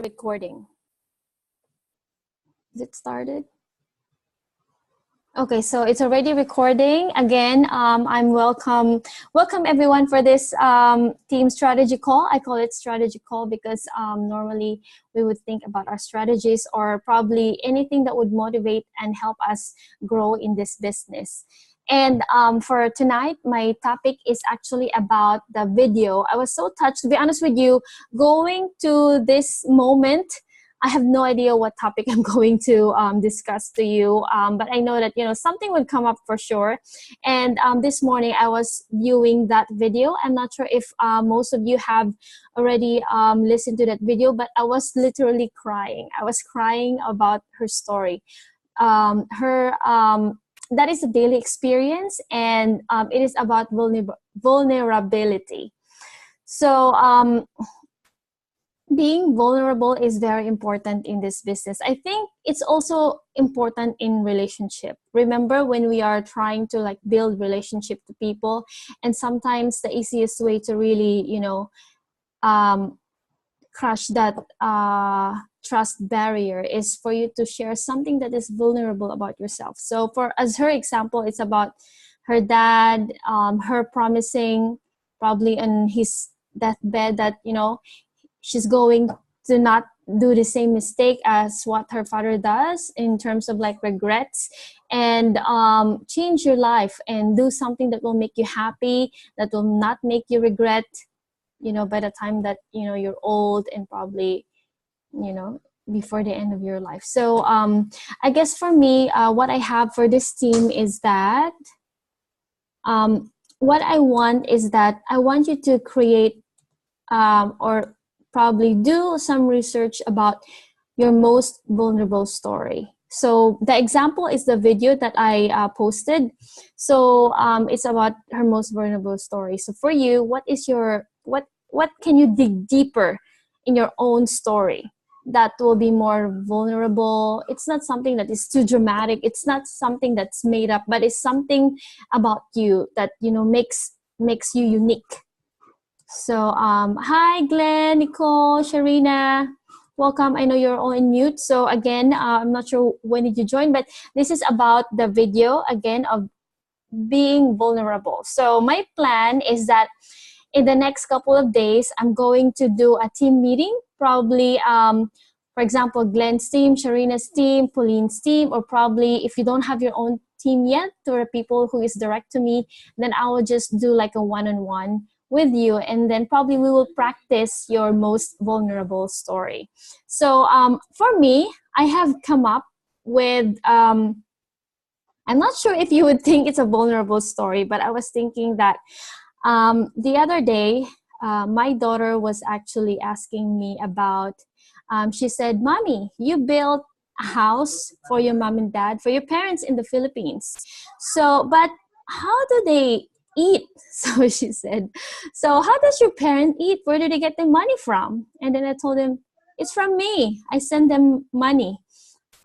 the recording. Is it started? Okay, so it's already recording. Again, I'm welcome everyone for this team strategy call. I call it strategy call because normally we would think about our strategies or probably anything that would motivate and help us grow in this business. And for tonight, my topic is actually about the video. I was so touched, to be honest with you, going to this moment. I have no idea what topic I'm going to discuss to you, but I know that something would come up for sure. And this morning I was viewing that video. I'm not sure if most of you have already listened to that video, but I was literally crying. I was crying about her story. That is a daily experience, and it is about vulnerability. So being vulnerable is very important in this business. I think it's also important in relationship. Remember when we are trying to build relationship to people, and sometimes the easiest way to really, crush that trust barrier is for you to share something that is vulnerable about yourself. So as her example, it's about her dad, her promising probably on his deathbed that, she's going to not do the same mistake as what her father does in terms of regrets, and change your life and do something that will make you happy, that will not make you regret, by the time that, you're old and probably, before the end of your life. So I guess for me, what I have for this team is that what I want is that I want you to create or probably do some research about your most vulnerable story. So the example is the video that I posted. So it's about her most vulnerable story. So for you, what can you dig deeper in your own story that will be more vulnerable? It's not something that is too dramatic. It's not something that's made up, but it's something about you that makes you unique. So hi Glenn, Nicole, Sharina, welcome. I know you're all in mute. So again, I'm not sure when did you join, but this is about the video again of being vulnerable. So my plan is that in the next couple of days, I'm going to do a team meeting, probably for example, Glenn's team, Sharina's team, Pauline's team, or probably if you don't have your own team yet, to the people who is direct to me, then I will just do a one-on-one with you, and then probably we will practice your most vulnerable story. So for me, I have come up with, I'm not sure if you would think it's a vulnerable story, but I was thinking that the other day, my daughter was actually asking me about, she said, "Mommy, you built a house for your mom and dad, for your parents in the Philippines. So, but how do they eat?" So she said, "So how does your parent eat? Where do they get the money from?" And then I told him, "It's from me. I send them money."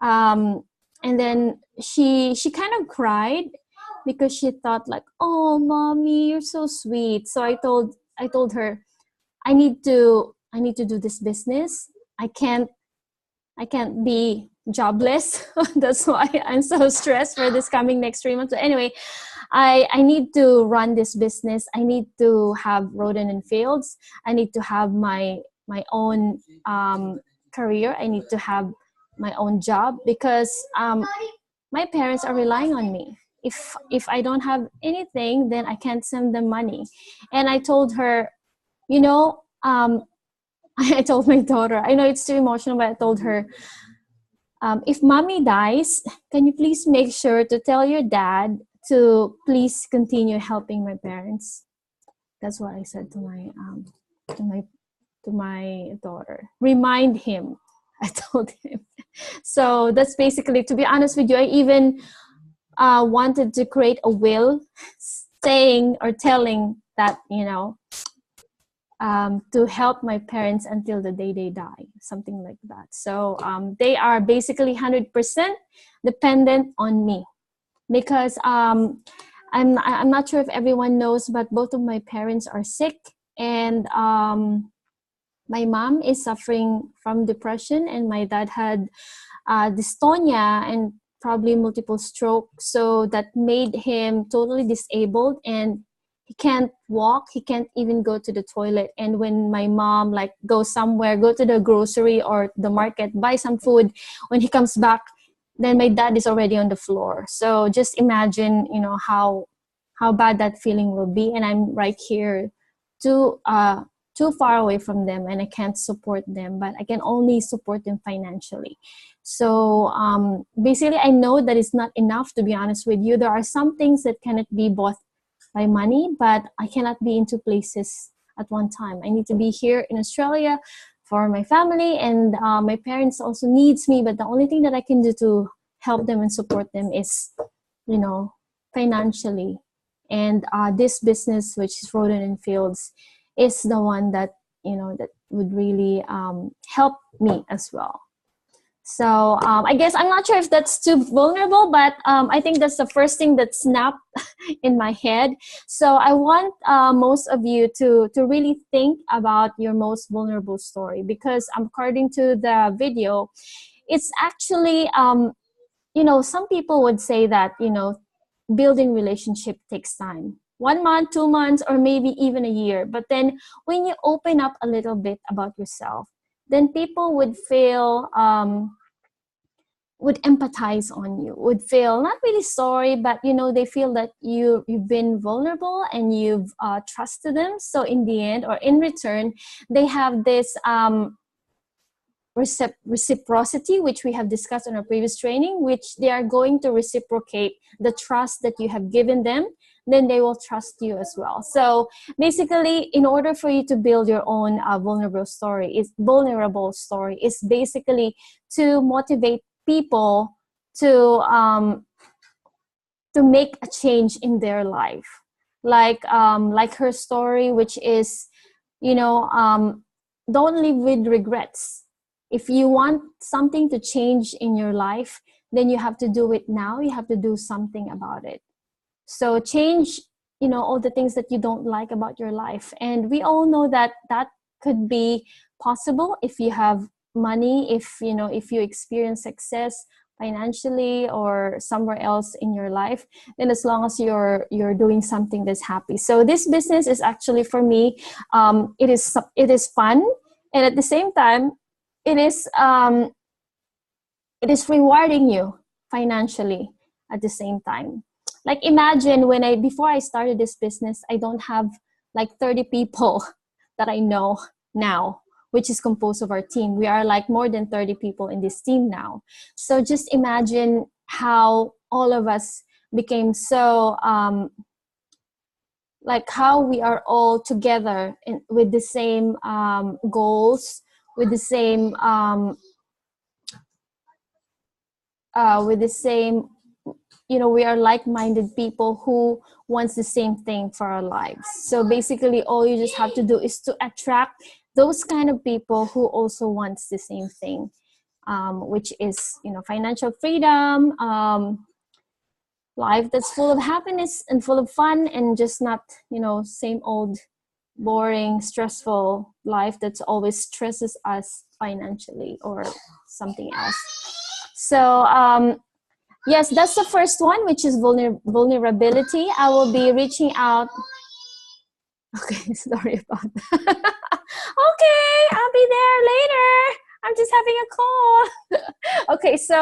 And then she kind of cried because she thought "Oh, mommy, you're so sweet." So I told her, I need to do this business. I can't be jobless. That's why I'm so stressed for this coming next 3 months. So anyway, I need to run this business. I need to have Roden and Fields. I need to have my own career. I need to have my own job because my parents are relying on me. If I don't have anything, then I can't send them money. And I told her, I told my daughter, I know it's too emotional, but I told her, if mommy dies, can you please make sure to tell your dad to please continue helping my parents? That's what I said to my daughter. Remind him, I told him. So that's basically, to be honest with you, I even wanted to create a will saying or telling that, to help my parents until the day they die, something like that. So they are basically 100% dependent on me because I'm not sure if everyone knows, but both of my parents are sick, and my mom is suffering from depression, and my dad had dystonia and probably multiple stroke, so that made him totally disabled, and he can't walk, he can't even go to the toilet. And when my mom like goes somewhere, go to the grocery or the market, buy some food, when he comes back, then my dad is already on the floor. So just imagine, you know, how bad that feeling will be. And I'm right here too far away from them, and I can't support them, but I can only support them financially. So basically, I know that it's not enough, to be honest with you. There are some things that cannot be bought by money, but I cannot be in two places at one time. I need to be here in Australia for my family, and my parents also needs me, but the only thing that I can do to help them and support them is, you know, financially. And this business, which is Rodent and Fields, is the one that, you know, that would really help me as well. So I guess I'm not sure if that's too vulnerable, but I think that's the first thing that snapped in my head. So I want most of you to really think about your most vulnerable story, because according to the video, it's actually, you know, some people would say that, you know, building relationship takes time. 1 month, 2 months, or maybe even a year. But then when you open up a little bit about yourself, then people would feel, would empathize on you, would feel not really sorry, but, you know, they feel that you've been vulnerable and you've trusted them. So in the end, or in return, they have this reciprocity, which we have discussed in our previous training, which they are going to reciprocate the trust that you have given them. Then they will trust you as well. So basically, in order for you to build your own vulnerable story is basically to motivate people to make a change in their life, like her story, which is, you know, don't live with regrets. If you want something to change in your life, then you have to do it now. You have to do something about it. So change, you know, all the things that you don't like about your life. And we all know that that could be possible if you have money, if, you know, if you experience success financially or somewhere else in your life, then as long as you're doing something that's happy. So this business is actually, for me, it is fun, and at the same time, it is rewarding you financially at the same time. Like imagine before I started this business, I don't have like 30 people that I know now, which is composed of our team. We are like more than 30 people in this team now. So just imagine how all of us became so, like how we are all together with the same goals, with the same, you know, we are like-minded people who wants the same thing for our lives. So basically, all you just have to do is to attract those kind of people who also wants the same thing, which is, you know, financial freedom, life that's full of happiness and full of fun, and just not, you know, same old boring, stressful life that's always stresses us financially or something else. So yes, that's the first one, which is vulnerability. I will be reaching out. Okay, sorry about that. Okay, I'll be there later. I'm just having a call. Okay, so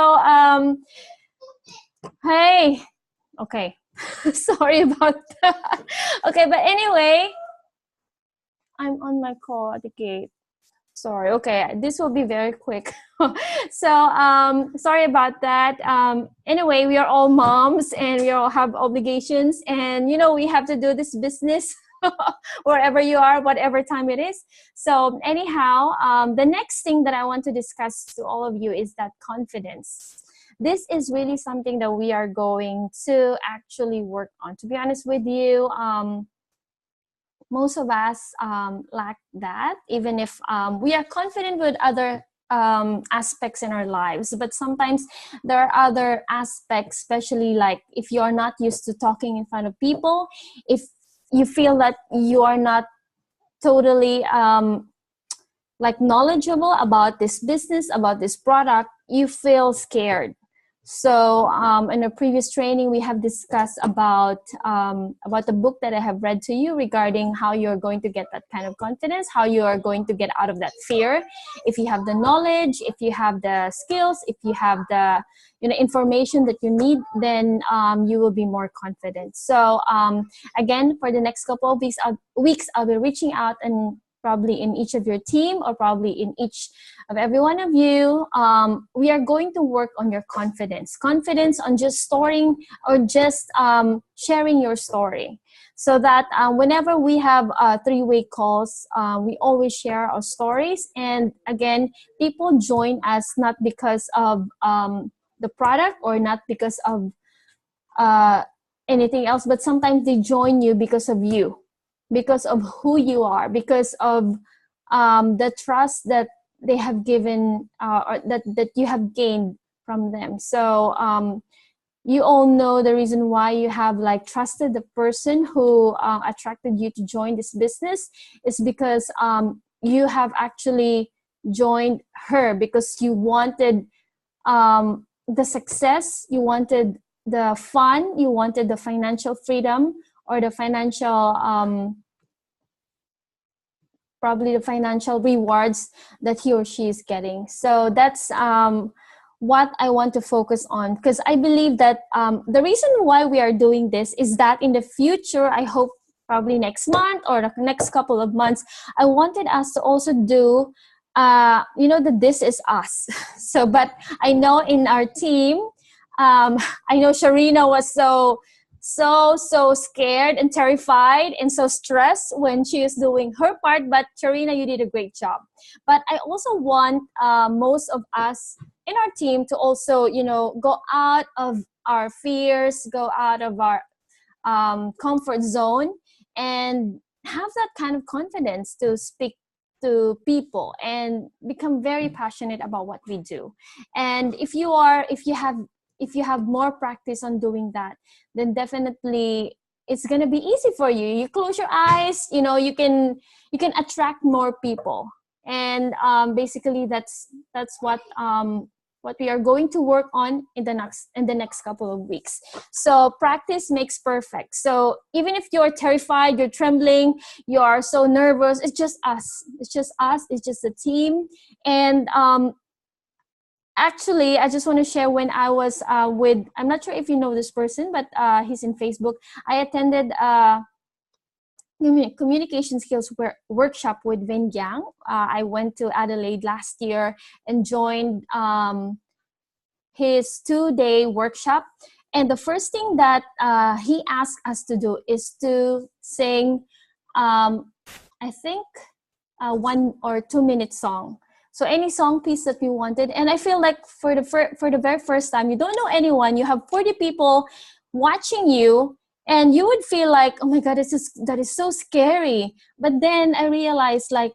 hey, okay, sorry about that. Okay, but anyway, I'm on my call at the gate. Sorry. Okay, this will be very quick. So sorry about that. Anyway, we are all moms and we all have obligations, and you know, we have to do this business wherever you are, whatever time it is. So anyhow, the next thing that I want to discuss to all of you is that confidence. This is really something that we are going to actually work on. To be honest with you, most of us lack that, even if we are confident with other aspects in our lives. But sometimes there are other aspects, especially like if you are not used to talking in front of people, if you feel that you are not totally like knowledgeable about this business, about this product, you feel scared. So in a previous training, we have discussed about the book that I have read to you regarding how you're going to get that kind of confidence, how you are going to get out of that fear. If you have the knowledge, if you have the skills, if you have the information that you need, then you will be more confident. So again, for the next couple of weeks, I'll be reaching out and probably in each of your team or probably in each of every one of you, we are going to work on your confidence on just storing or just sharing your story, so that whenever we have three-way calls, we always share our stories. And again, people join us not because of the product or not because of anything else, but sometimes they join you because of you, because of who you are, because of the trust that they have given or that you have gained from them. So you all know the reason why you have like trusted the person who attracted you to join this business is because you have actually joined her because you wanted the success, you wanted the fun, you wanted the financial freedom or the financial probably the financial rewards that he or she is getting. So that's what I want to focus on, because I believe that the reason why we are doing this is that in the future, I hope probably next month or the next couple of months, I wanted us to also do the This Is Us. So, but I know in our team, I know Sharina was so scared and terrified and so stressed when she was doing her part, but Sharina, you did a great job. But I also want most of us in our team to also go out of our fears, go out of our comfort zone, and have that kind of confidence to speak to people and become very passionate about what we do. And if you have more practice on doing that, then definitely it's going to be easy for you. You close your eyes, you can attract more people. And basically that's what we are going to work on in the next couple of weeks. So practice makes perfect. So even if you're terrified, you're trembling, you are so nervous, it's just us. It's just the team. And actually, I just want to share when I was I'm not sure if you know this person, but he's in Facebook. I attended communication skills workshop with Vin Yang. I went to Adelaide last year and joined his 2-day workshop. And the first thing that he asked us to do is to sing, I think, 1 or 2 minute song. So any song piece that we wanted. And I feel like for the very first time, you don't know anyone, you have 40 people watching you, and you would feel like, oh my God, that is so scary. But then I realized, like,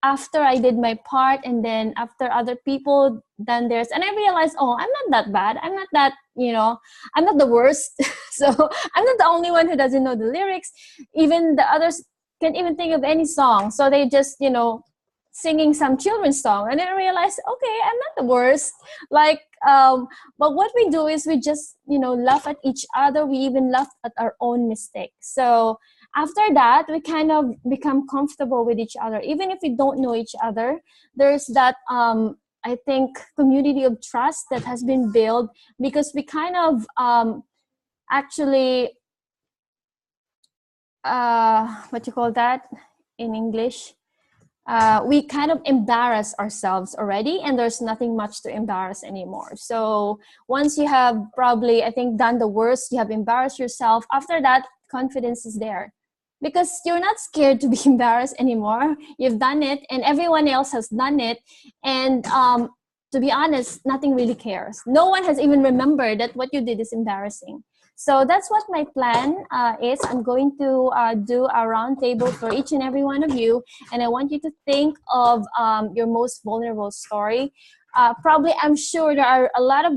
after I did my part and then after other people done theirs, and I realized, oh, I'm not that bad. I'm not that, I'm not the worst. So I'm not the only one who doesn't know the lyrics. Even the others can't even think of any song. So they just, singing some children's song. And then I realized, okay, I'm not the worst. Like, but what we do is we just, laugh at each other. We even laugh at our own mistakes. So after that, we kind of become comfortable with each other. Even if we don't know each other, there's that, I think, community of trust that has been built because we kind of actually, what you call that in English? We kind of embarrass ourselves already, and there's nothing much to embarrass anymore. So once you have probably, I think, done the worst, you have embarrassed yourself, after that, confidence is there. Because you're not scared to be embarrassed anymore. You've done it, and everyone else has done it. And to be honest, nothing really cares. No one has even remembered that what you did is embarrassing. So that's what my plan is. I'm going to do a roundtable for each and every one of you. And I want you to think of your most vulnerable story. Probably, I'm sure there are a lot of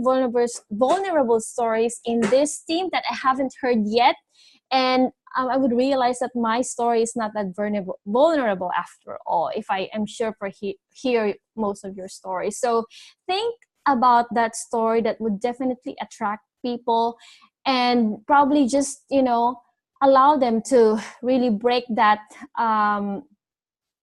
vulnerable stories in this team that I haven't heard yet. And I would realize that my story is not that vulnerable after all, if I am sure for hear most of your stories. So think about that story that would definitely attract people, and probably just, allow them to really break that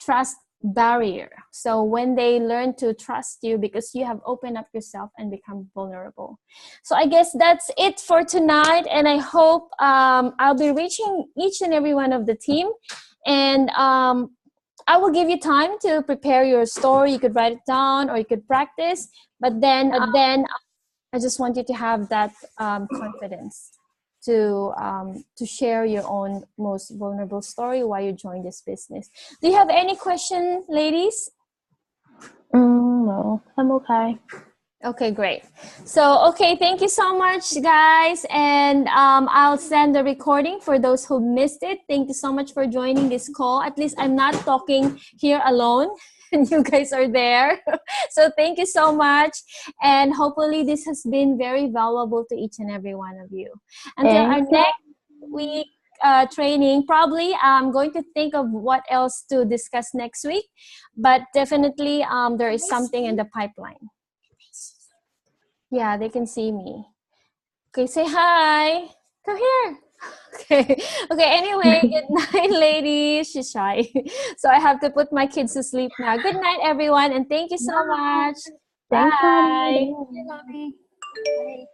trust barrier. So when they learn to trust you because you have opened up yourself and become vulnerable. So I guess that's it for tonight, and I hope I'll be reaching each and every one of the team, and I will give you time to prepare your story. You could write it down or you could practice, but then I just want you to have that confidence to share your own most vulnerable story why you joined this business. Do you have any question, ladies? No, I'm okay. Okay, great. So, okay, thank you so much, guys. And I'll send the recording for those who missed it. Thank you so much for joining this call. At least I'm not talking here alone, and you guys are there. So thank you so much. And hopefully this has been very valuable to each and every one of you. Until our next week training, probably I'm going to think of what else to discuss next week. But definitely there is something in the pipeline. Yeah, they can see me. Okay, say hi. Come here. Okay. Okay, anyway, good night, ladies. She's shy. So I have to put my kids to sleep now. Good night, everyone, and thank you so much. Thank Bye. you. Bye.